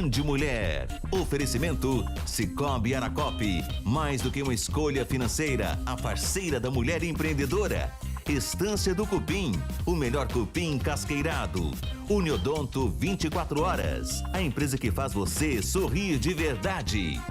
Band Mulher. Oferecimento Cicobi Aracop. Mais do que uma escolha financeira, a parceira da mulher empreendedora. Estância do Cupim, o melhor cupim casqueirado. Uniodonto 24 horas, a empresa que faz você sorrir de verdade.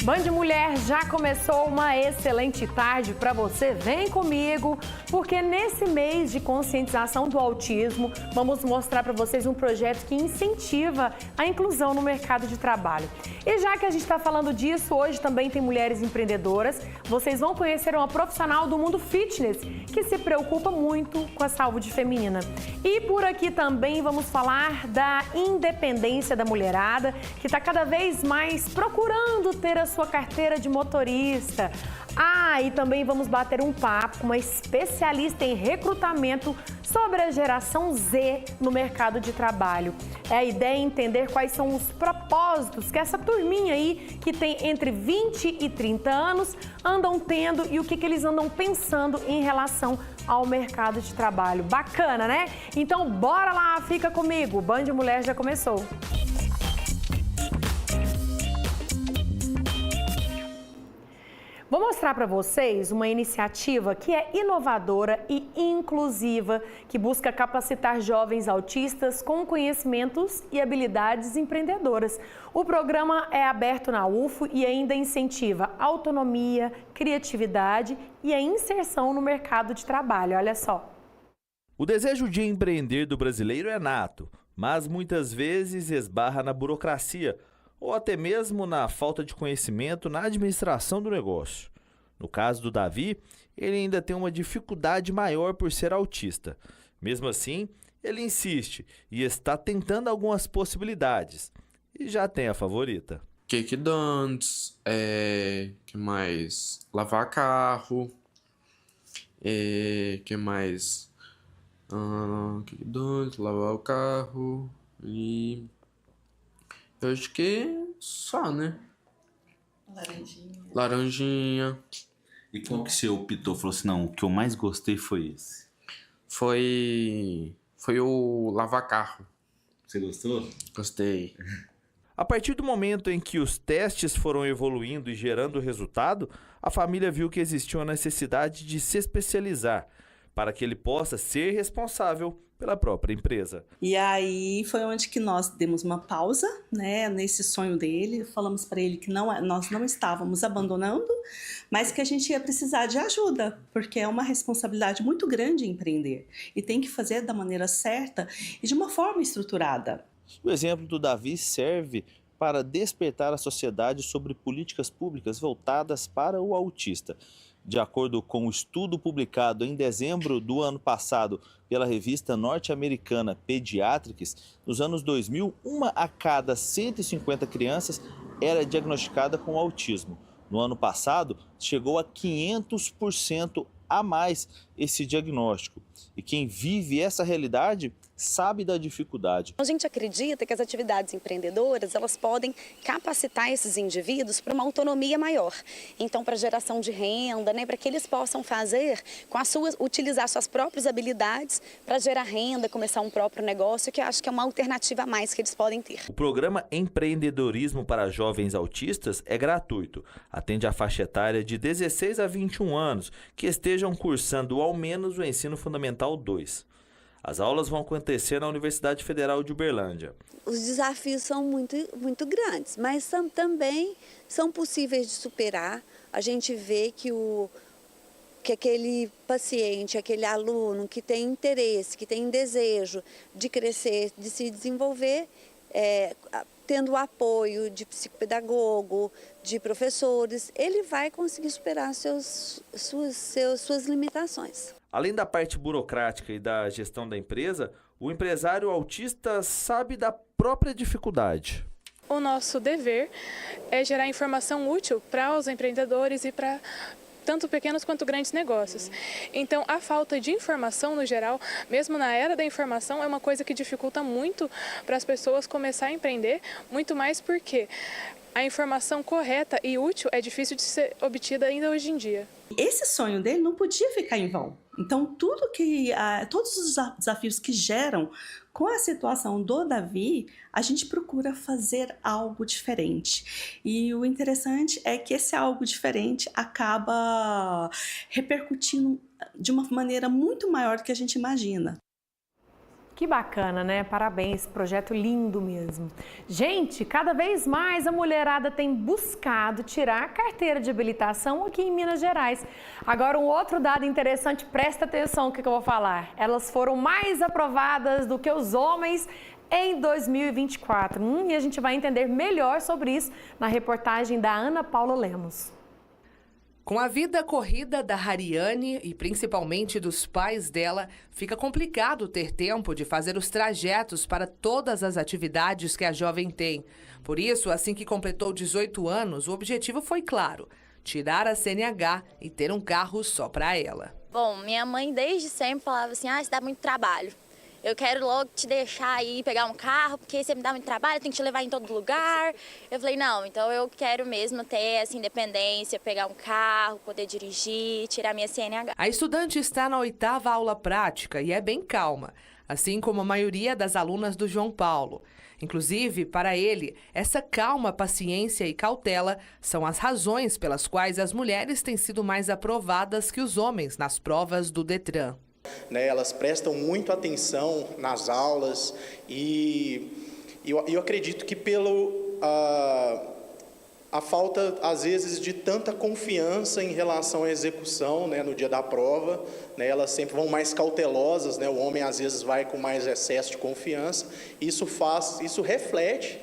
Band Mulher já começou uma excelente tarde para você. Vem comigo, porque nesse mês de conscientização do autismo, vamos mostrar para vocês um projeto que incentiva a inclusão no mercado de trabalho. E já que a gente está falando disso, hoje também tem mulheres empreendedoras. Vocês vão conhecer uma profissional do mundo fitness que se preocupa muito com a saúde feminina. E por aqui também vamos falar da independência da mulherada, que está cada vez mais procurando ter a sua carteira de motorista. E também vamos bater um papo com uma especialista em recrutamento sobre a geração Z no mercado de trabalho. A ideia é entender quais são os propósitos que essa turminha aí, que tem entre 20 e 30 anos, andam tendo e o que eles andam pensando em relação ao mercado de trabalho. Bacana, né? Então bora lá, fica comigo. O Band Mulher já começou. Vou mostrar para vocês uma iniciativa que é inovadora e inclusiva, que busca capacitar jovens autistas com conhecimentos e habilidades empreendedoras. O programa é aberto na UFO e ainda incentiva autonomia, criatividade e a inserção no mercado de trabalho. Olha só. O desejo de empreender do brasileiro é nato, mas muitas vezes esbarra na burocracia, ou até mesmo na falta de conhecimento na administração do negócio. No caso do Davi, ele ainda tem uma dificuldade maior por ser autista. Mesmo assim, ele insiste e está tentando algumas possibilidades. E já tem a favorita. Cake Dance, que mais? Lavar carro, que mais? Cake Dance, lavar o carro e... eu acho que só, né? Laranjinha. E qual que você optou? Falou assim, não, o que eu mais gostei foi esse. Foi o lavar carro. Você gostou? Gostei. A partir do momento em que os testes foram evoluindo e gerando resultado, a família viu que existia uma necessidade de se especializar para que ele possa ser responsável pela própria empresa. E aí foi onde que nós demos uma pausa, né, nesse sonho dele, falamos para ele que nós não estávamos abandonando, mas que a gente ia precisar de ajuda, porque é uma responsabilidade muito grande empreender e tem que fazer da maneira certa e de uma forma estruturada. O exemplo do Davi serve para despertar a sociedade sobre políticas públicas voltadas para o autista. De acordo com um estudo publicado em dezembro do ano passado pela revista norte-americana Pediatrics, nos anos 2000, 1 a cada 150 crianças era diagnosticada com autismo. No ano passado, chegou a 500% a mais esse diagnóstico. E quem vive essa realidade sabe da dificuldade. A gente acredita que as atividades empreendedoras, elas podem capacitar esses indivíduos para uma autonomia maior. Então, para geração de renda, né, para que eles possam fazer utilizar suas próprias habilidades para gerar renda, começar um próprio negócio, que eu acho que é uma alternativa a mais que eles podem ter. O programa Empreendedorismo para Jovens Autistas é gratuito. Atende a faixa etária de 16 a 21 anos que estejam cursando ao menos o ensino fundamental 2. As aulas vão acontecer na Universidade Federal de Uberlândia. Os desafios são muito grandes, mas também são possíveis de superar. A gente vê que aquele paciente, aquele aluno que tem interesse, que tem desejo de crescer, de se desenvolver, tendo o apoio de psicopedagogo, de professores, ele vai conseguir superar suas limitações. Além da parte burocrática e da gestão da empresa, o empresário autista sabe da própria dificuldade. O nosso dever é gerar informação útil para os empreendedores e para tanto pequenos quanto grandes negócios. Então, a falta de informação no geral, mesmo na era da informação, é uma coisa que dificulta muito para as pessoas começar a empreender, muito mais porque a informação correta e útil é difícil de ser obtida ainda hoje em dia. Esse sonho dele não podia ficar em vão. Então, todos os desafios que geram com a situação do Davi, a gente procura fazer algo diferente. E o interessante é que esse algo diferente acaba repercutindo de uma maneira muito maior do que a gente imagina. Que bacana, né? Parabéns, projeto lindo mesmo. Gente, cada vez mais a mulherada tem buscado tirar a carteira de habilitação aqui em Minas Gerais. Agora, um outro dado interessante, presta atenção no que eu vou falar. Elas foram mais aprovadas do que os homens em 2024. E a gente vai entender melhor sobre isso na reportagem da Ana Paula Lemos. Com a vida corrida da Hariane e principalmente dos pais dela, fica complicado ter tempo de fazer os trajetos para todas as atividades que a jovem tem. Por isso, assim que completou 18 anos, o objetivo foi claro: tirar a CNH e ter um carro só para ela. Bom, minha mãe desde sempre falava assim, isso dá muito trabalho. Eu quero logo te deixar aí pegar um carro, porque você me dá muito trabalho, tem que te levar em todo lugar. Eu falei, não, então eu quero mesmo ter essa independência, pegar um carro, poder dirigir, tirar minha CNH. A estudante está na 8ª aula prática e é bem calma, assim como a maioria das alunas do João Paulo. Inclusive, para ele, essa calma, paciência e cautela são as razões pelas quais as mulheres têm sido mais aprovadas que os homens nas provas do Detran. Elas prestam muito atenção nas aulas e eu acredito que a falta, às vezes, de tanta confiança em relação à execução, no dia da prova, elas sempre vão mais cautelosas, o homem, às vezes, vai com mais excesso de confiança. Isso reflete,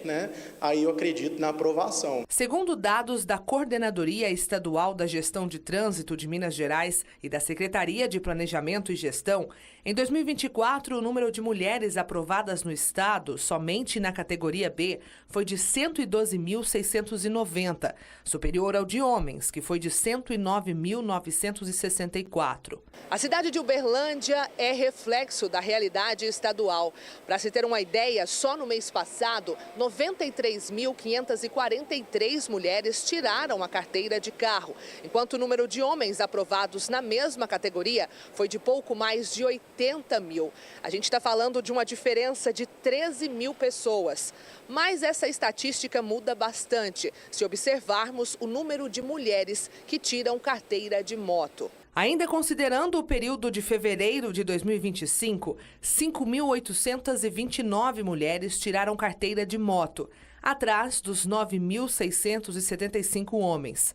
aí eu acredito, na aprovação. Segundo dados da Coordenadoria Estadual da Gestão de Trânsito de Minas Gerais e da Secretaria de Planejamento e Gestão, em 2024, o número de mulheres aprovadas no estado, somente na categoria B, foi de 112.690, superior ao de homens, que foi de 109.964. A cidade de Uberlândia é reflexo da realidade estadual. Para se ter uma ideia, só no mês passado, 93.543 mulheres tiraram a carteira de carro, enquanto o número de homens aprovados na mesma categoria foi de pouco mais de 80 mil. A gente está falando de uma diferença de 13 mil pessoas. Mas essa estatística muda bastante se observarmos o número de mulheres que tiram carteira de moto. Ainda considerando o período de fevereiro de 2025, 5.829 mulheres tiraram carteira de moto, atrás dos 9.675 homens.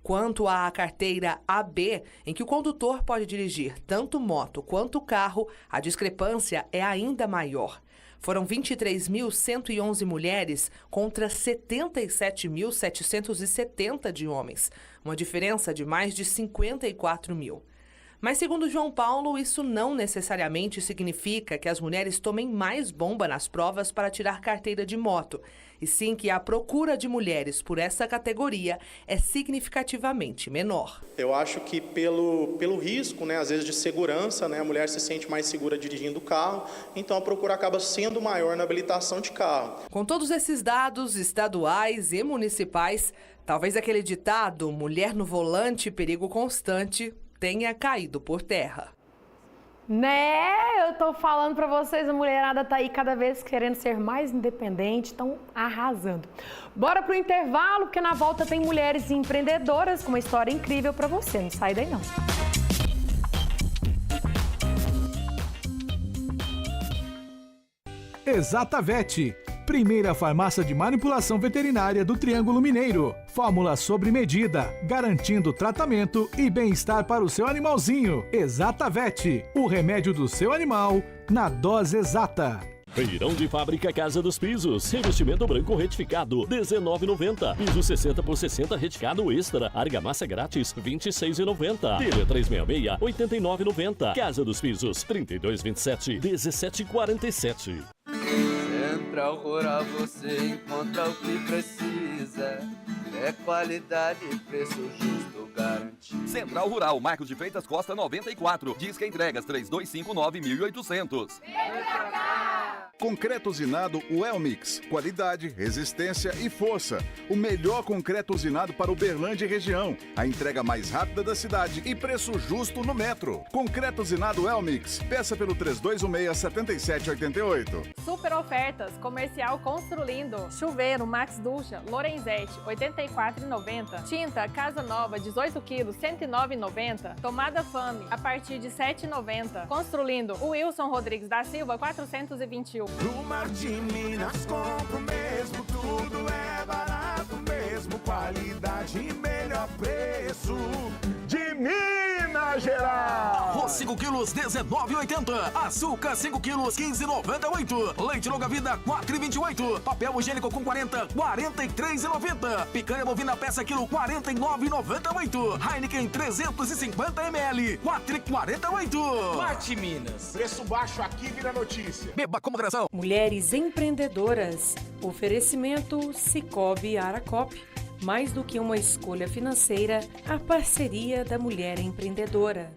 Quanto à carteira AB, em que o condutor pode dirigir tanto moto quanto carro, a discrepância é ainda maior. Foram 23.111 mulheres contra 77.770 de homens, uma diferença de mais de 54 mil. Mas, segundo João Paulo, isso não necessariamente significa que as mulheres tomem mais bomba nas provas para tirar carteira de moto, e sim que a procura de mulheres por essa categoria é significativamente menor. Eu acho que pelo risco, às vezes de segurança, a mulher se sente mais segura dirigindo o carro, então a procura acaba sendo maior na habilitação de carro. Com todos esses dados estaduais e municipais, talvez aquele ditado, mulher no volante, perigo constante, tenha caído por terra. Eu tô falando pra vocês, a mulherada tá aí cada vez querendo ser mais independente, estão arrasando. Bora pro intervalo, porque na volta tem mulheres empreendedoras com uma história incrível pra você, não sai daí não. Exatavet, primeira farmácia de manipulação veterinária do Triângulo Mineiro. Fórmula sob medida, garantindo tratamento e bem-estar para o seu animalzinho. Exatavet, o remédio do seu animal na dose exata. Feirão de Fábrica Casa dos Pisos. Revestimento branco retificado, R$19,90. Piso 60 por 60 reticado extra. Argamassa grátis, R$26,90. Tele 366, R$89,90. Casa dos Pisos, 3227, 1747. Central Rural você encontra o que precisa. É qualidade e preço justo garantido. Central Rural, Marcos de Freitas Costa 94. Disque Entregas 3259-1800. Concreto usinado Welmix. Qualidade, resistência e força. O melhor concreto usinado para Uberlândia e região. A entrega mais rápida da cidade e preço justo no metro. Concreto usinado Welmix. Peça pelo 3216-7788. Super ofertas. Comercial Construlindo. Chuveiro Max Ducha Lorenzetti, R$ 84,90. Tinta Casa Nova, 18 quilos, R$ 109,90. Tomada Fame, a partir de R$ 7,90. Construlindo Wilson Rodrigues da Silva, 421. No Mar de Minas compro mesmo, tudo é barato mesmo, qualidade e melhor preço. De Minas Gerais! Arroz 5 quilos, R$19,80. Açúcar 5 quilos, R$15,98. Leite longa vida, R$4,28. Papel higiênico com 40, R$43,90. Picanha bovina peça quilo, R$49,98. Heineken 350 ml, R$4,48. Mate Minas, preço baixo aqui vira notícia. Beba com moderação. Mulheres empreendedoras. Oferecimento Sicoob Aracop. Mais do que uma escolha financeira, a parceria da mulher empreendedora.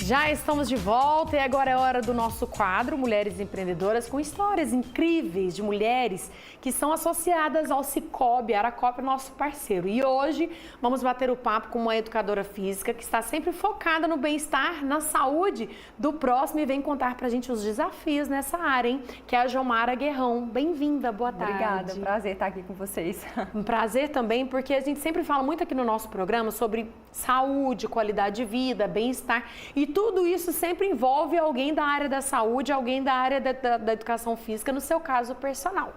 Já estamos de volta e agora é hora do nosso quadro Mulheres Empreendedoras, com histórias incríveis de mulheres que são associadas ao Sicoob Aracop, nosso parceiro. E hoje vamos bater o papo com uma educadora física que está sempre focada no bem-estar, na saúde do próximo e vem contar pra gente os desafios nessa área, hein? Que é a Jomara Guerrão. Bem-vinda, boa tarde. Obrigada, é um prazer estar aqui com vocês. Um prazer também, porque a gente sempre fala muito aqui no nosso programa sobre saúde, qualidade de vida, bem-estar e tudo isso sempre envolve alguém da área da saúde, alguém da área da educação física, no seu caso, personal.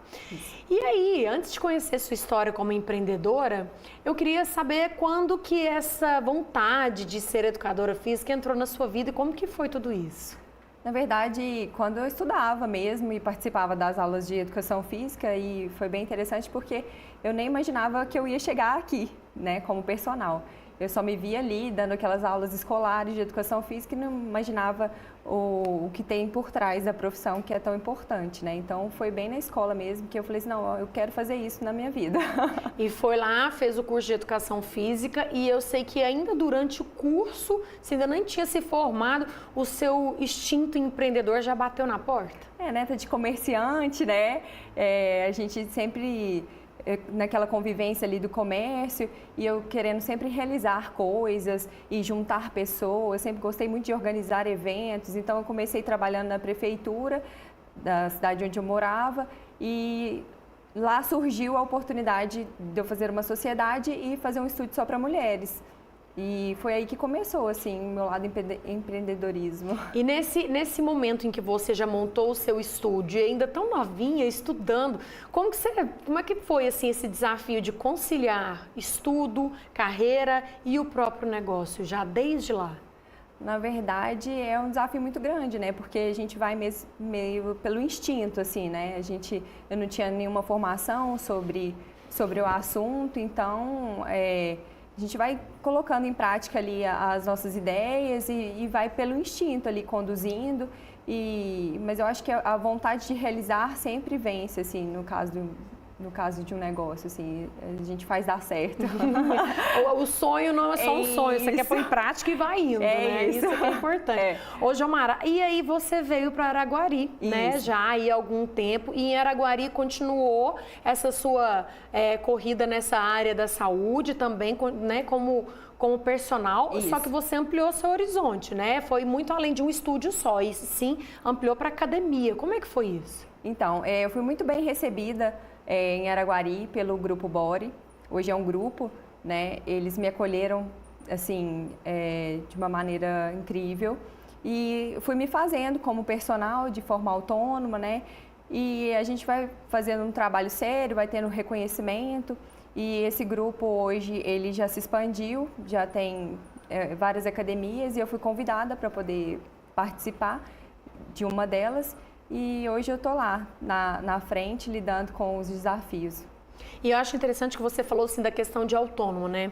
E aí, antes de conhecer sua história como empreendedora, eu queria saber quando que essa vontade de ser educadora física entrou na sua vida e como que foi tudo isso? Na verdade, quando eu estudava mesmo e participava das aulas de educação física, e foi bem interessante porque eu nem imaginava que eu ia chegar aqui, né, como personal. Eu só me via ali dando aquelas aulas escolares de educação física e não imaginava o que tem por trás da profissão, que é tão importante, né? Então foi bem na escola mesmo que eu falei assim, não, eu quero fazer isso na minha vida. E foi lá, fez o curso de educação física e eu sei que ainda durante o curso, você ainda nem tinha se formado, o seu instinto empreendedor já bateu na porta? É, neta de comerciante, né? A gente sempre... naquela convivência ali do comércio e eu querendo sempre realizar coisas e juntar pessoas, eu sempre gostei muito de organizar eventos, então eu comecei trabalhando na prefeitura da cidade onde eu morava e lá surgiu a oportunidade de eu fazer uma sociedade e fazer um estúdio só para mulheres. E foi aí que começou, assim, o meu lado empreendedorismo. E nesse momento em que você já montou o seu estúdio, ainda tão novinha, estudando, como é que foi, assim, esse desafio de conciliar estudo, carreira e o próprio negócio, já desde lá? Na verdade, é um desafio muito grande, né? Porque a gente vai meio pelo instinto, assim, né? Eu não tinha nenhuma formação sobre o assunto, então... A gente vai colocando em prática ali as nossas ideias e vai pelo instinto ali conduzindo, mas eu acho que a vontade de realizar sempre vence, assim, no caso de um negócio, assim, a gente faz dar certo. O sonho não é só um sonho, você quer pôr em prática e vai indo, né? Isso que é importante. Ô, Jomara, e aí você veio para Araguari, né? Já há algum tempo, e em Araguari continuou essa sua corrida nessa área da saúde também, né? Como personal, só que você ampliou seu horizonte, né? Foi muito além de um estúdio só, e sim ampliou para academia. Como é que foi isso? Então, eu fui muito bem recebida em Araguari pelo Grupo Body. Hoje é um grupo, né? Eles me acolheram, assim, de uma maneira incrível. E fui me fazendo como personal de forma autônoma, né? E a gente vai fazendo um trabalho sério, vai tendo reconhecimento. E esse grupo hoje, ele já se expandiu, já tem várias academias e eu fui convidada para poder participar de uma delas. E hoje eu estou lá, na frente, lidando com os desafios. E eu acho interessante que você falou assim da questão de autônomo, né?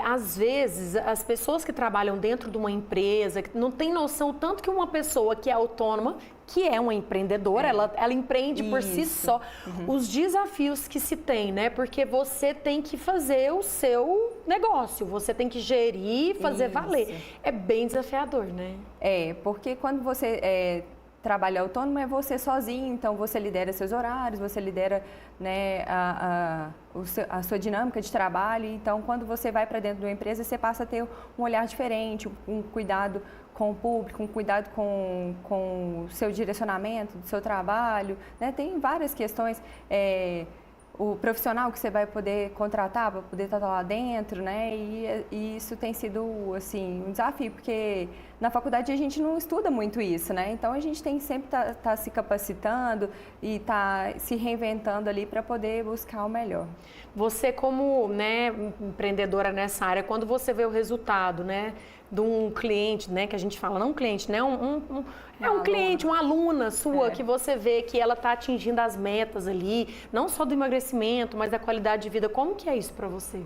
Às vezes, as pessoas que trabalham dentro de uma empresa que não tem noção tanto que uma pessoa que é autônoma, que é uma empreendedora, ela empreende por si só. Os desafios que se tem, né? Porque você tem que fazer o seu negócio, você tem que gerir, fazer valer. É bem desafiador, né? Porque quando você trabalho autônomo é você sozinho, então você lidera seus horários, você lidera, né, a sua dinâmica de trabalho. Então, quando você vai para dentro de uma empresa, você passa a ter um olhar diferente, um cuidado com o público, um cuidado com o seu direcionamento do seu trabalho, né? Tem várias questões. O profissional que você vai poder contratar para poder estar lá dentro, né? E isso tem sido, assim, um desafio, porque na faculdade a gente não estuda muito isso, né? Então a gente tem que sempre tá se capacitando e tá se reinventando ali para poder buscar o melhor. Você como, né, empreendedora nessa área, quando você vê o resultado, né, de um cliente, né, que a gente fala, não um cliente, né, um cliente, uma aluna sua, que você vê que ela está atingindo as metas ali, não só do emagrecimento, mas da qualidade de vida. Como que é isso para você?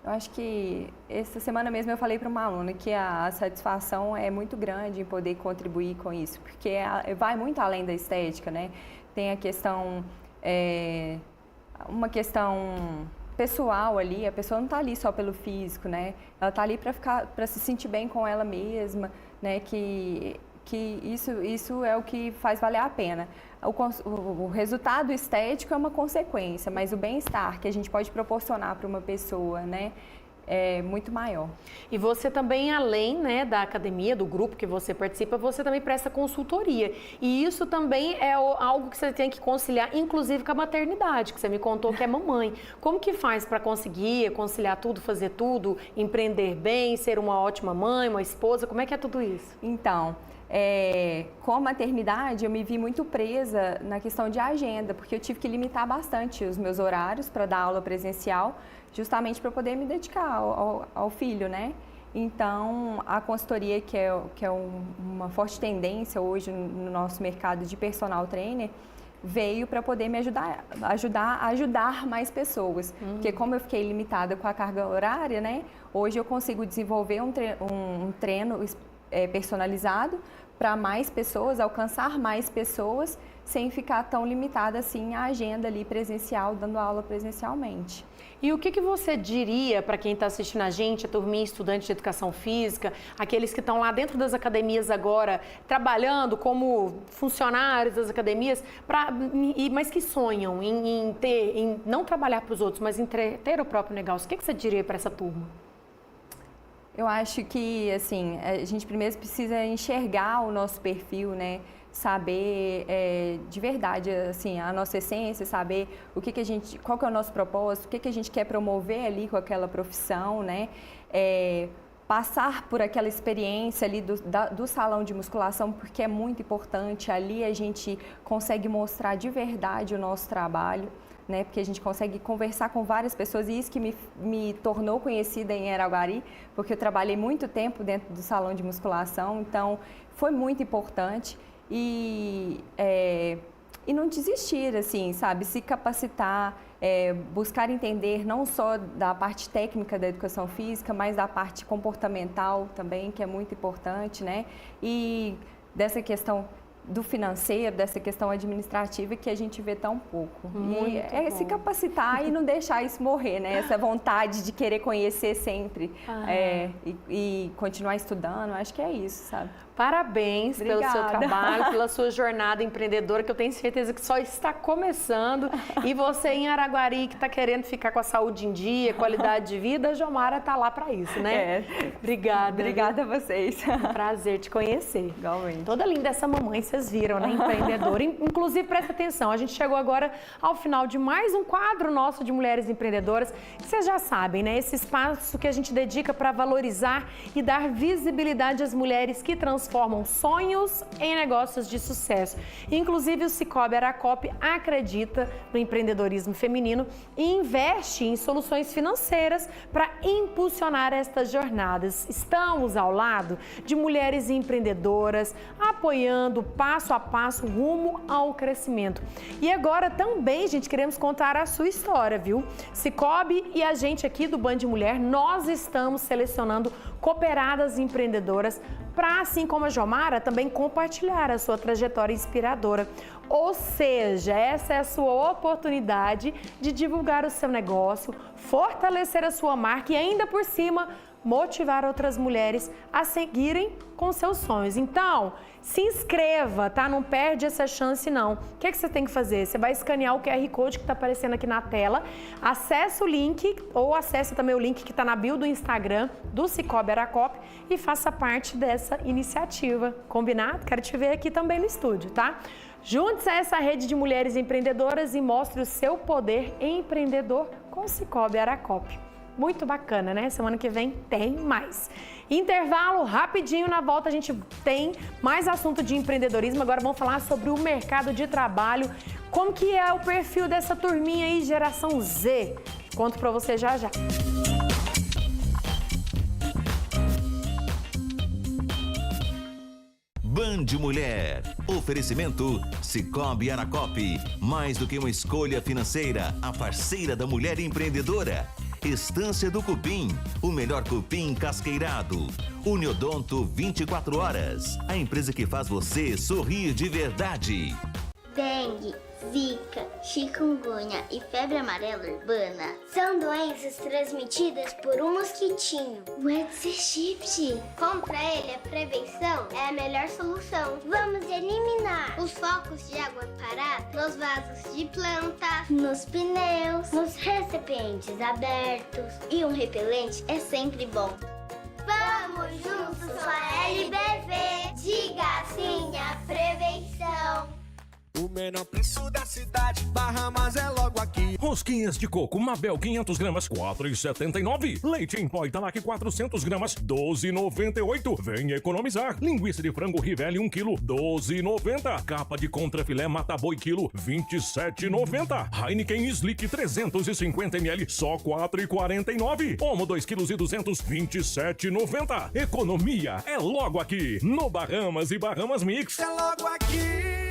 Eu acho que essa semana mesmo eu falei para uma aluna que a satisfação é muito grande em poder contribuir com isso, porque vai muito além da estética, né? Tem a questão, uma questão pessoal ali, a pessoa não está ali só pelo físico, né? Ela está ali para se sentir bem com ela mesma, né? Que isso é o que faz valer a pena. O resultado estético é uma consequência, mas o bem-estar que a gente pode proporcionar para uma pessoa, né, é muito maior. E você também, além, né, da academia, do grupo que você participa, você também presta consultoria. E isso também é algo que você tem que conciliar, inclusive com a maternidade, que você me contou que é mamãe. Como que faz para conseguir conciliar tudo, fazer tudo, empreender bem, ser uma ótima mãe, uma esposa? Como é que é tudo isso? Então, com a maternidade, eu me vi muito presa na questão de agenda, porque eu tive que limitar bastante os meus horários para dar aula presencial, justamente para poder me dedicar ao filho, né? Então, a consultoria, que é uma forte tendência hoje no nosso mercado de personal trainer, veio para poder me ajudar mais pessoas. Porque como eu fiquei limitada com a carga horária, né? Hoje eu consigo desenvolver um treino personalizado para mais pessoas, alcançar mais pessoas, sem ficar tão limitada assim à agenda ali presencial, dando aula presencialmente. E o que você diria para quem está assistindo a gente, a turminha estudante de educação física, aqueles que estão lá dentro das academias agora, trabalhando como funcionários das academias, mas que sonham em não trabalhar para os outros, mas em ter o próprio negócio? O que você diria para essa turma? Eu acho que, assim, a gente primeiro precisa enxergar o nosso perfil, né? Saber de verdade, assim, a nossa essência, saber qual que é o nosso propósito, o que a gente quer promover ali com aquela profissão, né? Passar por aquela experiência ali do salão de musculação, porque é muito importante. Ali a gente consegue mostrar de verdade o nosso trabalho, né? Porque a gente consegue conversar com várias pessoas, e isso que me tornou conhecida em Araguari, porque eu trabalhei muito tempo dentro do salão de musculação, então foi muito importante. E não desistir, assim, sabe? Se capacitar, buscar entender não só da parte técnica da educação física, mas da parte comportamental também, que é muito importante, né? E dessa questão do financeiro, dessa questão administrativa que a gente vê tão pouco. E se capacitar e não deixar isso morrer, né? Essa vontade de querer conhecer sempre e continuar estudando, acho que é isso, sabe? Parabéns pelo seu trabalho, pela sua jornada empreendedora, que eu tenho certeza que só está começando. E você em Araguari, que está querendo ficar com a saúde em dia, qualidade de vida, a Jomara está lá para isso, né? Obrigada. Obrigada a vocês. Um prazer te conhecer. Igualmente. Toda linda essa mamãe, vocês viram, né? Empreendedora. Inclusive, presta atenção, a gente chegou agora ao final de mais um quadro nosso de Mulheres Empreendedoras. Vocês já sabem, né? Esse espaço que a gente dedica para valorizar e dar visibilidade às mulheres que transformam sonhos em negócios de sucesso. Inclusive, o Cicobi Aracop acredita no empreendedorismo feminino e investe em soluções financeiras para impulsionar estas jornadas. Estamos ao lado de mulheres empreendedoras, apoiando passo a passo rumo ao crescimento. E agora também, gente, queremos contar a sua história, viu? Cicobi e a gente aqui do Band Mulher, nós estamos selecionando cooperadas empreendedoras para, assim como a Jomara, também compartilhar a sua trajetória inspiradora. Ou seja, essa é a sua oportunidade de divulgar o seu negócio, fortalecer a sua marca e ainda por cima motivar outras mulheres a seguirem com seus sonhos. Então, se inscreva, tá? Não perde essa chance, não. O que você tem que fazer? Você vai escanear o QR Code que está aparecendo aqui na tela, acesse o link ou acesse também o link que está na bio do Instagram do Cicobi Aracop e faça parte dessa iniciativa. Combinado? Quero te ver aqui também no estúdio, tá? Junte-se a essa rede de mulheres empreendedoras e mostre o seu poder empreendedor com o Cicobi Aracop. Muito bacana, né? Semana que vem tem mais. Intervalo rapidinho, na volta a gente tem mais assunto de empreendedorismo. Agora vamos falar sobre o mercado de trabalho. Como que é o perfil dessa turminha aí, geração Z? Conto pra você já já. Band Mulher. Oferecimento Cicobi Aracop. Mais do que uma escolha financeira, a parceira da mulher empreendedora. Estância do Cupim, o melhor cupim casqueirado. Uniodonto 24 horas, a empresa que faz você sorrir de verdade. Dengue, zika, chikungunya e febre amarela urbana são doenças transmitidas por um mosquitinho, o Aedes aegypti. Contra ele, a prevenção é a melhor solução. Vamos eliminar os focos de água parada nos vasos de plantas, nos pneus, nos recipientes abertos. E um repelente é sempre bom. Vamos juntos com a LBV. Diga sim à prevenção. O menor preço da cidade, Bahamas é logo aqui. Rosquinhas de coco Mabel 500 gramas, R$ 4,79. Leite em pó Italac 400 gramas, R$ 12,98. Vem economizar. Linguiça de frango Rivelli 1 kg, R$ 12,90. Capa de contrafilé Mata-Boi quilo, R$ 27,90. Heineken Slick 350 ml, só R$ 4,49. Omo 2 kg e 200, R$ 27,90. Economia é logo aqui, no Bahamas e Bahamas Mix. É logo aqui.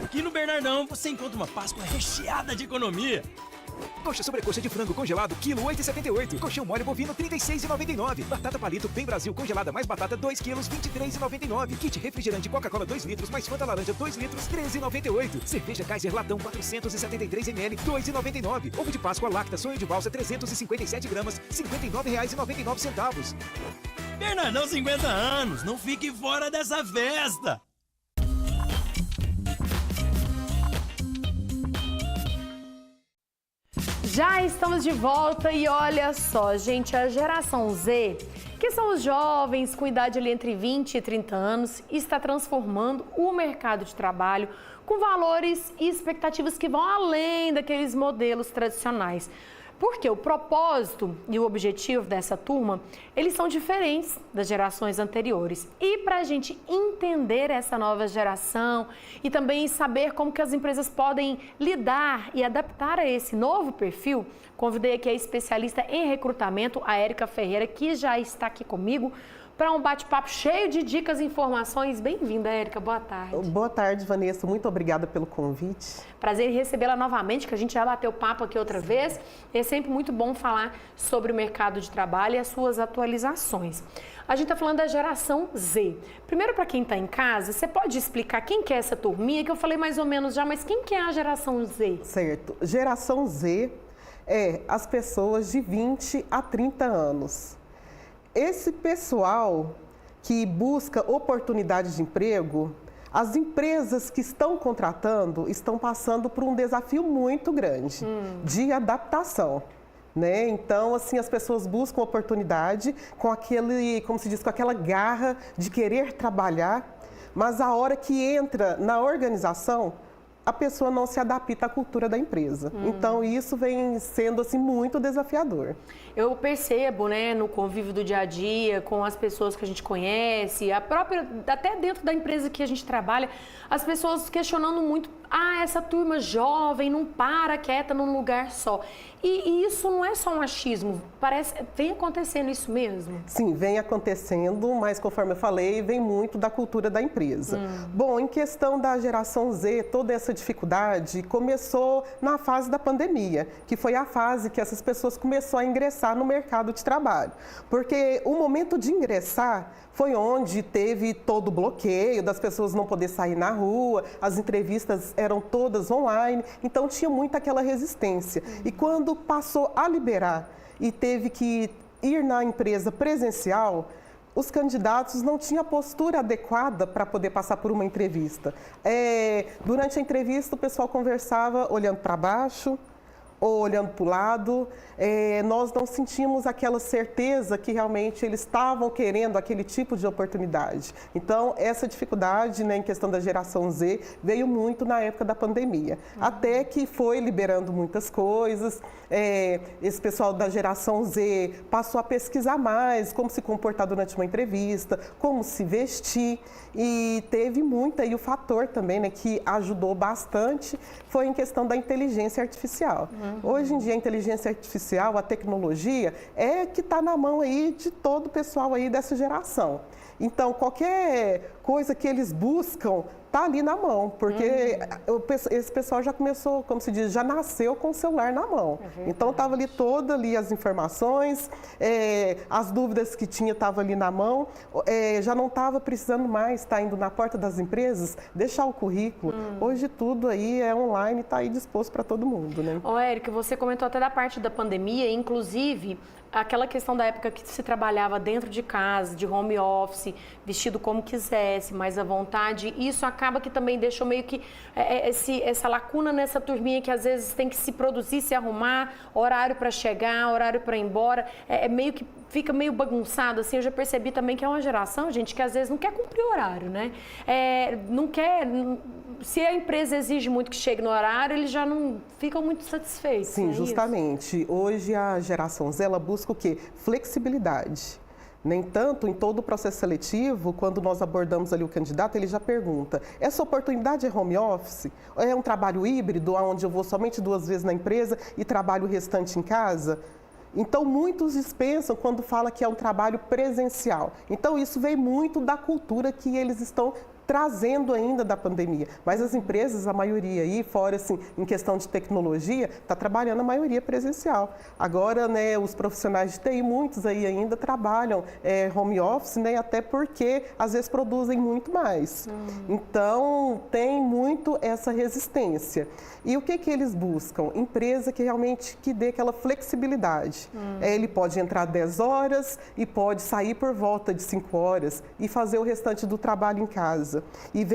Aqui no Bernardão você encontra uma Páscoa recheada de economia. Coxa sobrecoxa de frango congelado, quilo 8,78. Colchão mole bovino, 36,99. Batata palito Bem Brasil congelada mais batata, 2 quilos, 23,99. Kit refrigerante Coca-Cola 2 litros mais Fanta laranja 2 litros, 13,98. Cerveja Kaiser latão 473 ml, 2,99. Ovo de Páscoa Lacta sonho de valsa 357 gramas, R$ 59,99. Bernardão 50 anos, não fique fora dessa festa. Já estamos de volta e olha só, gente, a geração Z, que são os jovens com idade ali entre 20 e 30 anos, está transformando o mercado de trabalho com valores e expectativas que vão além daqueles modelos tradicionais. Porque o propósito e o objetivo dessa turma, eles são diferentes das gerações anteriores. E para a gente entender essa nova geração e também saber como que as empresas podem lidar e adaptar a esse novo perfil, convidei aqui a especialista em recrutamento, a Érica Ferreira, que já está aqui comigo, para um bate-papo cheio de dicas e informações. Bem-vinda, Érica. Boa tarde. Boa tarde, Vanessa. Muito obrigada pelo convite. Prazer em recebê-la novamente, que a gente já bateu papo aqui outra vez. É sempre muito bom falar sobre o mercado de trabalho e as suas atualizações. A gente está falando da geração Z. Primeiro, para quem está em casa, você pode explicar quem que é essa turminha, que eu falei mais ou menos já, mas quem que é a geração Z? Certo. Geração Z é as pessoas de 20 a 30 anos. Esse pessoal que busca oportunidades de emprego, as empresas que estão contratando estão passando por um desafio muito grande de adaptação, né? Então, assim, as pessoas buscam oportunidade com aquele, como se diz, com aquela garra de querer trabalhar, mas a hora que entra na organização, a pessoa não se adapta à cultura da empresa. Então, isso vem sendo, assim, muito desafiador. Eu percebo, né, no convívio do dia a dia, com as pessoas que a gente conhece, a própria, até dentro da empresa que a gente trabalha, as pessoas questionando muito, essa turma jovem não para quieta num lugar só. E isso não é só um achismo, vem acontecendo isso mesmo? Sim, vem acontecendo, mas conforme eu falei, vem muito da cultura da empresa. Bom, em questão da geração Z, toda essa dificuldade começou na fase da pandemia, que foi a fase que essas pessoas começaram a ingressar no mercado de trabalho. Porque o momento de ingressar foi onde teve todo o bloqueio das pessoas não poder sair na rua, as entrevistas eram todas online, então tinha muita aquela resistência. E quando passou a liberar e teve que ir na empresa presencial, os candidatos não tinham a postura adequada para poder passar por uma entrevista. Durante a entrevista, o pessoal conversava olhando para baixo ou olhando para o lado. Nós não sentimos aquela certeza que realmente eles estavam querendo aquele tipo de oportunidade. Então, essa dificuldade, né, em questão da geração Z veio muito na época da pandemia. Até que foi liberando muitas coisas. Esse pessoal da geração Z passou a pesquisar mais como se comportar durante uma entrevista, como se vestir. E teve muito aí o fator também, né, que ajudou bastante, foi em questão da inteligência artificial. Hoje em dia, a inteligência artificial, a tecnologia, é que está na mão aí de todo o pessoal aí dessa geração. Então, qualquer coisa que eles buscam está ali na mão, porque esse pessoal já começou, como se diz, já nasceu com o celular na mão. Então, estava ali todas ali as informações, as dúvidas que tinha estavam ali na mão, já não estava precisando mais estar indo na porta das empresas, deixar o currículo. Hoje tudo aí é online, está aí disposto para todo mundo, né? Érica, você comentou até da parte da pandemia, inclusive aquela questão da época que se trabalhava dentro de casa, de home office, vestido como quisesse, mais à vontade, isso acaba que também deixou meio que essa lacuna nessa turminha que às vezes tem que se produzir, se arrumar, horário para chegar, horário para ir embora, meio que fica meio bagunçado, assim. Eu já percebi também que é uma geração, gente, que às vezes não quer cumprir horário, né? Não quer... Se a empresa exige muito que chegue no horário, eles já não ficam muito satisfeitos. Sim, justamente. Isso? Hoje a geração Z, ela busca o quê? Flexibilidade. Nem tanto, em todo o processo seletivo, quando nós abordamos ali o candidato, ele já pergunta, essa oportunidade é home office? É um trabalho híbrido, onde eu vou somente 2 vezes na empresa e trabalho o restante em casa? Então, muitos dispensam quando fala que é um trabalho presencial. Então, isso vem muito da cultura que eles estão trazendo ainda da pandemia. Mas as empresas, a maioria aí, fora assim, em questão de tecnologia, está trabalhando a maioria presencial. Agora, né, os profissionais de TI, muitos aí ainda trabalham home office, né, até porque às vezes produzem muito mais. Então, tem muito essa resistência. E o que eles buscam? Empresa que realmente que dê aquela flexibilidade. Ele pode entrar 10 horas e pode sair por volta de 5 horas e fazer o restante do trabalho em casa. E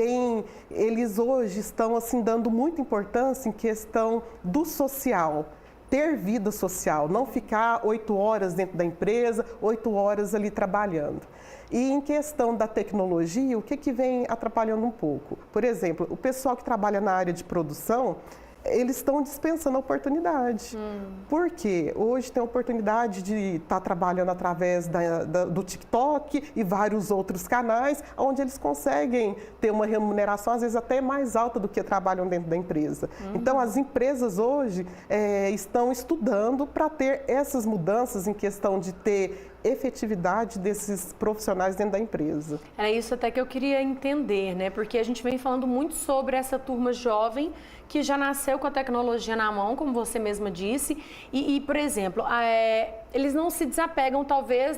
eles hoje estão assim dando muita importância em questão do social, ter vida social, não ficar 8 horas dentro da empresa, 8 horas ali trabalhando. E em questão da tecnologia, o que vem atrapalhando um pouco? Por exemplo, o pessoal que trabalha na área de produção, eles estão dispensando a oportunidade. Por quê? Hoje tem a oportunidade de estar trabalhando através do TikTok e vários outros canais, onde eles conseguem ter uma remuneração, às vezes, até mais alta do que trabalham dentro da empresa. Então, as empresas hoje estão estudando para ter essas mudanças em questão de ter efetividade desses profissionais dentro da empresa. É isso até que eu queria entender, né? Porque a gente vem falando muito sobre essa turma jovem que já nasceu com a tecnologia na mão, como você mesma disse, e por exemplo, eles não se desapegam talvez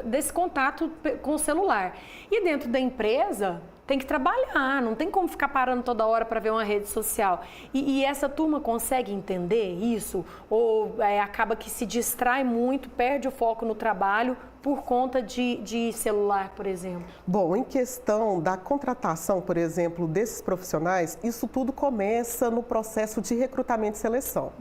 desse contato com o celular. E dentro da empresa tem que trabalhar, não tem como ficar parando toda hora para ver uma rede social. E essa turma consegue entender isso? Ou acaba que se distrai muito, perde o foco no trabalho por conta de celular, por exemplo? Bom, em questão da contratação, por exemplo, desses profissionais, isso tudo começa no processo de recrutamento e seleção.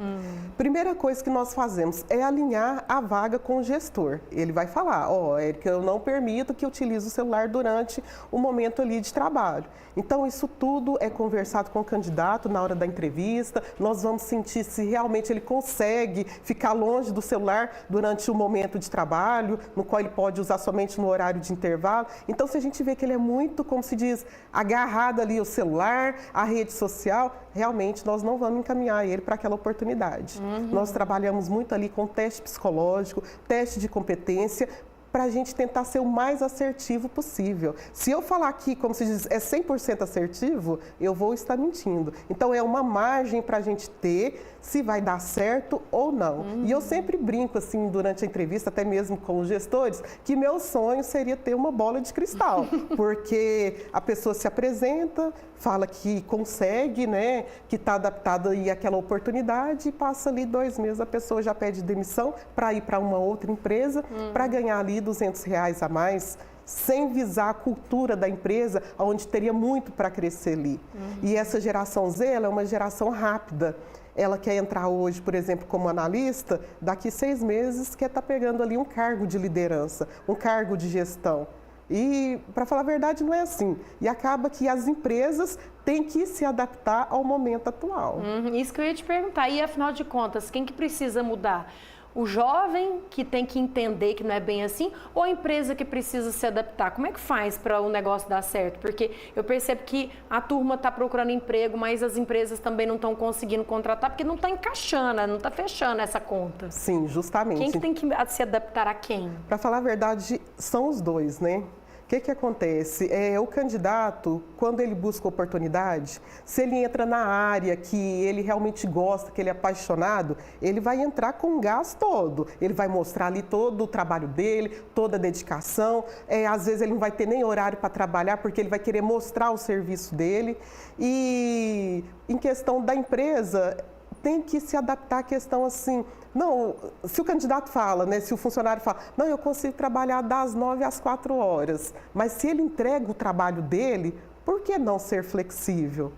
Primeira coisa que nós fazemos é alinhar a vaga com o gestor. Ele vai falar, Érica, eu não permito que utilize o celular durante o momento ali de trabalho. Então, isso tudo é conversado com o candidato na hora da entrevista, nós vamos sentir se realmente ele consegue ficar longe do celular durante o momento de trabalho, no qual ele pode usar somente no horário de intervalo. Então, se a gente vê que ele é muito, como se diz, agarrado ali ao celular, à rede social, realmente nós não vamos encaminhar ele para aquela oportunidade. Nós trabalhamos muito ali com teste psicológico, teste de competência, para a gente tentar ser o mais assertivo possível. Se eu falar aqui, como se diz, é 100% assertivo, eu vou estar mentindo. Então, é uma margem para a gente ter se vai dar certo ou não. E eu sempre brinco, assim, durante a entrevista, até mesmo com os gestores, que meu sonho seria ter uma bola de cristal, porque a pessoa se apresenta, fala que consegue, né, que está adaptada aí àquela oportunidade e passa ali 2 meses, a pessoa já pede demissão para ir para uma outra empresa, para ganhar ali R$200 a mais, sem visar a cultura da empresa, onde teria muito para crescer ali. E essa geração Z, ela é uma geração rápida. Ela quer entrar hoje, por exemplo, como analista, daqui 6 meses quer estar pegando ali um cargo de liderança, um cargo de gestão. E, para falar a verdade, não é assim. E acaba que as empresas têm que se adaptar ao momento atual. Isso que eu ia te perguntar. E, afinal de contas, quem que precisa mudar? O jovem que tem que entender que não é bem assim, ou a empresa que precisa se adaptar? Como é que faz para o negócio dar certo? Porque eu percebo que a turma está procurando emprego, mas as empresas também não estão conseguindo contratar, porque não está encaixando, não está fechando essa conta. Sim, justamente. Quem que tem que se adaptar a quem? Para falar a verdade, são os dois, né? O que acontece? O candidato, quando ele busca oportunidade, se ele entra na área que ele realmente gosta, que ele é apaixonado, ele vai entrar com o gás todo. Ele vai mostrar ali todo o trabalho dele, toda a dedicação. Às vezes ele não vai ter nem horário para trabalhar, porque ele vai querer mostrar o serviço dele. E em questão da empresa, tem que se adaptar à questão assim, não, se o candidato fala, né, se o funcionário fala, não, eu consigo trabalhar das 9 às 4 horas, mas se ele entrega o trabalho dele, por que não ser flexível?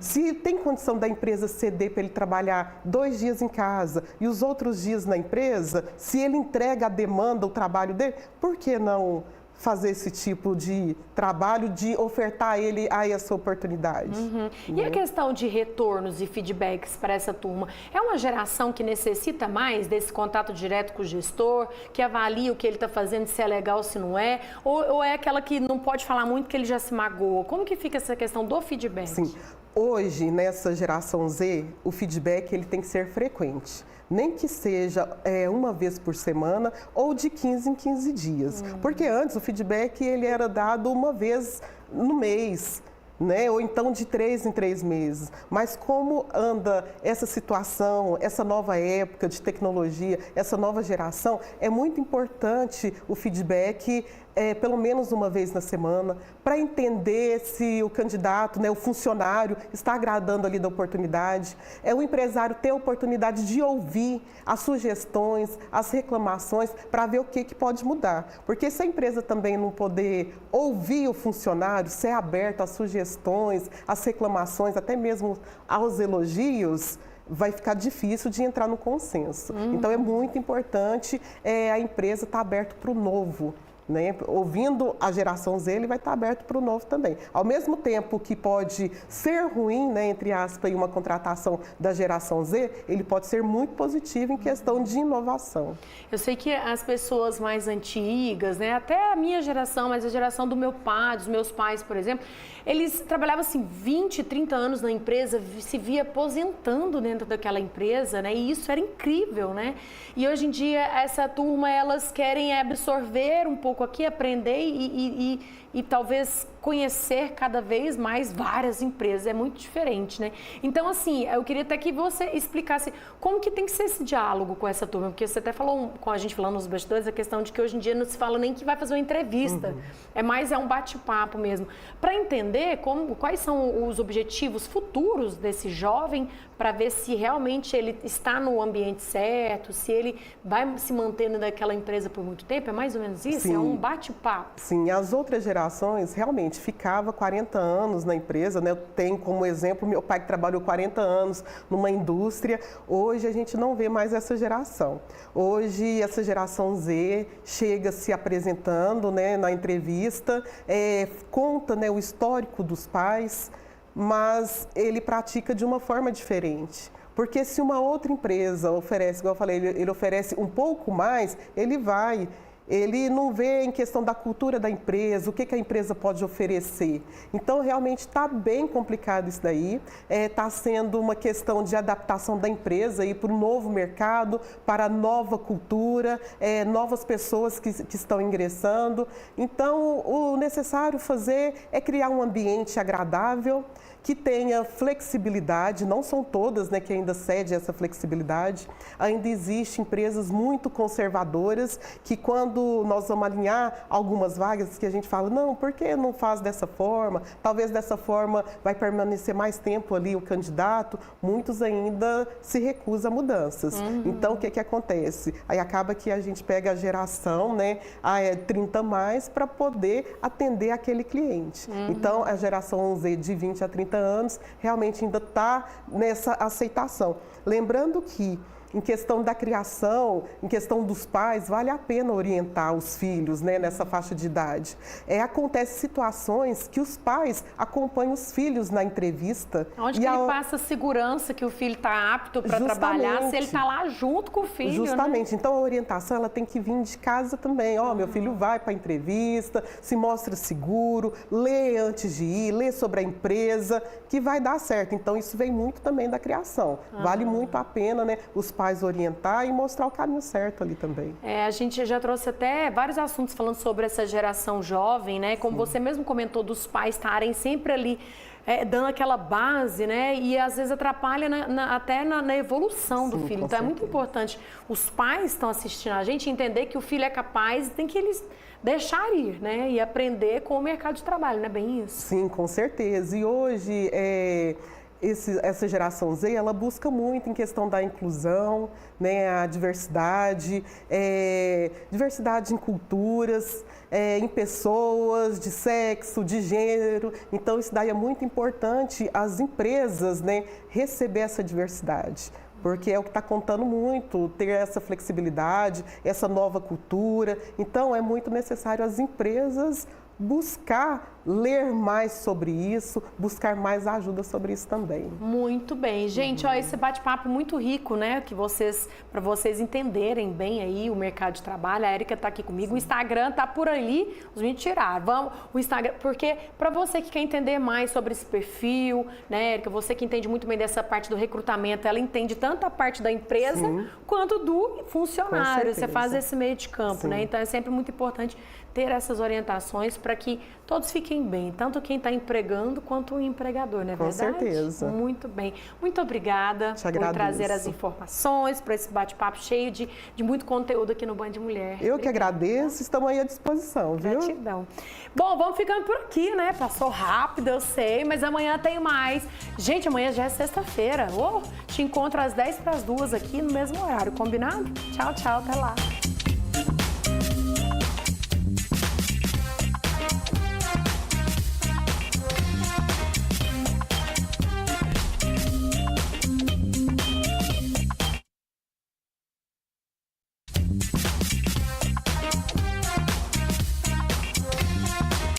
Se tem condição da empresa ceder para ele trabalhar 2 dias em casa e os outros dias na empresa, se ele entrega a demanda, o trabalho dele, por que não fazer esse tipo de trabalho, de ofertar ele a essa oportunidade? E a questão de retornos e feedbacks para essa turma? É uma geração que necessita mais desse contato direto com o gestor, que avalia o que ele está fazendo, se é legal, se não é? Ou é aquela que não pode falar muito que ele já se magoa? Como que fica essa questão do feedback? Sim. Hoje, nessa geração Z, o feedback ele tem que ser frequente. Nem que seja uma vez por semana ou de 15 em 15 dias. Porque antes o feedback ele era dado uma vez no mês, né? Ou então de 3 em 3 meses. Mas como anda essa situação, essa nova época de tecnologia, essa nova geração, é muito importante o feedback pelo menos uma vez na semana, para entender se o candidato, né, o funcionário, está agradando ali da oportunidade. O empresário ter a oportunidade de ouvir as sugestões, as reclamações, para ver o que pode mudar. Porque se a empresa também não poder ouvir o funcionário, ser aberto às sugestões, às reclamações, até mesmo aos elogios, vai ficar difícil de entrar no consenso. Então, é muito importante a empresa estar aberta para o novo. Né? Ouvindo a geração Z, ele vai estar aberto para o novo também. Ao mesmo tempo que pode ser ruim, né, entre aspas, uma contratação da geração Z, ele pode ser muito positivo em questão de inovação. Eu sei que as pessoas mais antigas, né, até a minha geração, mas a geração do meu pai, dos meus pais, por exemplo, eles trabalhavam assim 20, 30 anos na empresa, se via aposentando dentro daquela empresa, né? E isso era incrível, né? E hoje em dia essa turma, elas querem absorver um pouco aqui, aprender e talvez conhecer cada vez mais várias empresas, é muito diferente, né? Então, assim, eu queria até que você explicasse como que tem que ser esse diálogo com essa turma, porque você até falou, com a gente falando nos bastidores, a questão de que hoje em dia não se fala nem que vai fazer uma entrevista, é um bate-papo mesmo, para entender quais são os objetivos futuros desse jovem, para ver se realmente ele está no ambiente certo, se ele vai se mantendo naquela empresa por muito tempo, é mais ou menos isso? Sim. É um bate-papo. Sim, as outras gerações realmente ficava 40 anos na empresa, né? Eu tenho como exemplo meu pai que trabalhou 40 anos numa indústria. Hoje a gente não vê mais essa geração. Hoje essa geração Z chega se apresentando, né, na entrevista, conta, né, o histórico dos pais, mas ele pratica de uma forma diferente. Porque se uma outra empresa oferece, igual eu falei, ele oferece um pouco mais, ele não vê em questão da cultura da empresa, o que a empresa pode oferecer. Então, realmente está bem complicado isso daí. Está sendo uma questão de adaptação da empresa para o novo mercado, para a nova cultura, novas pessoas que estão ingressando. Então, o necessário fazer é criar um ambiente agradável, que tenha flexibilidade, não são todas, né, que ainda cedem essa flexibilidade. Ainda existem empresas muito conservadoras que quando nós vamos alinhar algumas vagas que a gente fala, não, por que não faz dessa forma? Talvez dessa forma vai permanecer mais tempo ali o candidato. Muitos ainda se recusam a mudanças. Então, o que acontece? Aí acaba que a gente pega a geração, né, 30 mais para poder atender aquele cliente. Então, a geração Z de 20 a 30 anos realmente ainda está nessa aceitação. Lembrando que em questão da criação, em questão dos pais, vale a pena orientar os filhos, né, nessa faixa de idade. Acontecem situações que os pais acompanham os filhos na entrevista. Onde que ele passa segurança que o filho está apto para trabalhar, se ele está lá junto com o filho, justamente, né? Então a orientação ela tem que vir de casa também. Meu filho vai para a entrevista, se mostra seguro, lê antes de ir, lê sobre a empresa, que vai dar certo. Então isso vem muito também da criação. Vale muito a pena, né, os pais orientar e mostrar o caminho certo ali também. A gente já trouxe até vários assuntos falando sobre essa geração jovem, né? Como você mesmo comentou, dos pais estarem sempre ali dando aquela base, né? E às vezes atrapalha até na evolução do filho. Então é muito importante os pais estão assistindo a gente entender que o filho é capaz e tem que eles deixar ir, né? E aprender com o mercado de trabalho, não é bem isso? Sim, com certeza. E hoje essa geração Z, ela busca muito em questão da inclusão, né, a diversidade, diversidade em culturas, em pessoas, de sexo, de gênero. Então, isso daí é muito importante as empresas, né, receber essa diversidade. Porque é o que está contando muito, ter essa flexibilidade, essa nova cultura. Então, é muito necessário as empresas buscar ler mais sobre isso, buscar mais ajuda sobre isso também. Muito bem. Gente, esse bate-papo muito rico, né? Para vocês entenderem bem aí o mercado de trabalho. A Érica está aqui comigo. O Instagram tá por ali. Os meninos tiraram. O Instagram, porque para você que quer entender mais sobre esse perfil, né, Érica, você que entende muito bem dessa parte do recrutamento, ela entende tanto a parte da empresa quanto do funcionário. Você faz esse meio de campo, né? Então é sempre muito importante ter essas orientações para que todos fiquem bem, tanto quem está empregando quanto o empregador, não é verdade? Com certeza. Muito bem. Muito obrigada por trazer as informações, por esse bate-papo cheio de muito conteúdo aqui no Band Mulher. Eu que agradeço, estamos aí à disposição, viu? Gratidão. Bom, vamos ficando por aqui, né? Passou rápido, eu sei, mas amanhã tem mais. Gente, amanhã já é sexta-feira. Te encontro às 1:50 aqui no mesmo horário, combinado? Tchau, tchau, até lá.